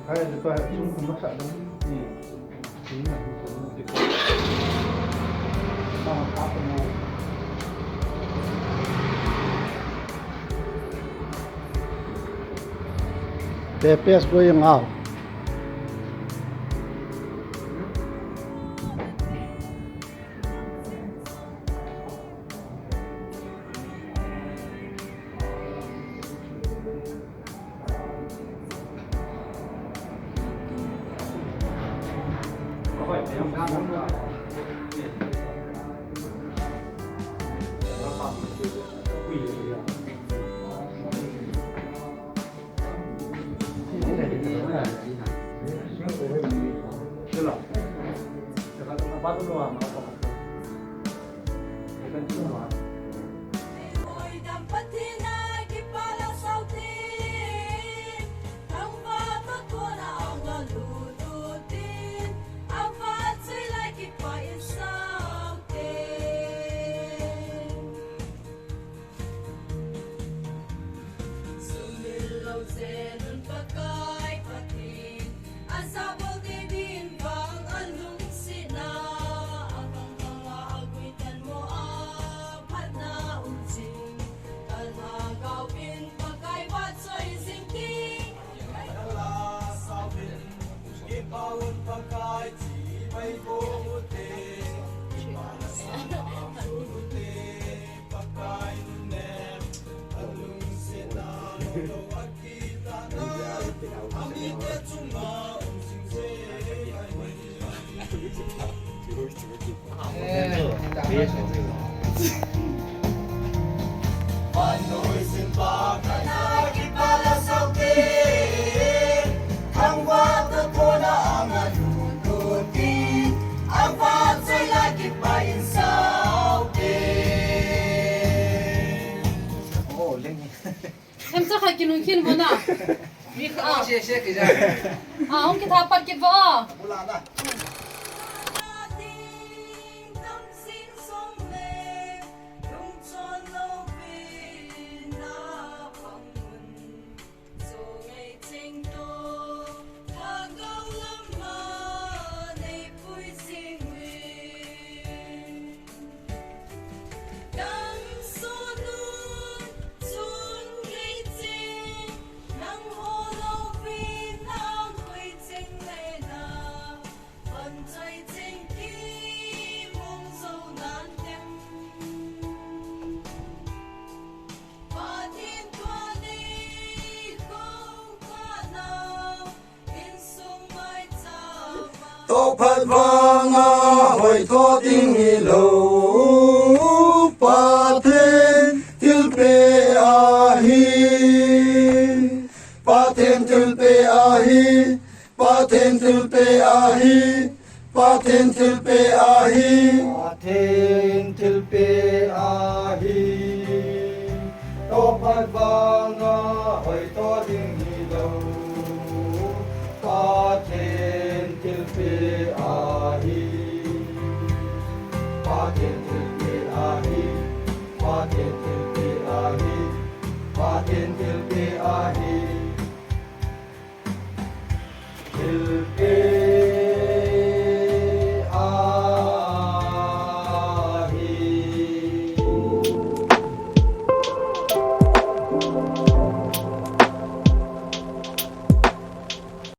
Kaya dito ay kung masyadong TPS po yung aw. Em chắc hay kinun kin bona. Mi ka she she ki ja. Ông cái tháp bát kít vợ. Tô phật vang hồi thọ tiếng hi lô pa thiên til pe a hi pa thiên til pe a hi pa thiên til pe a hi pa thiên til pe a hi pa thiên til pe a hi tô phật vang hồi thọ tiếng hi lô pa thiên til pe a hi pa thiên til pe a hi pa thiên til pe a hi pa thiên til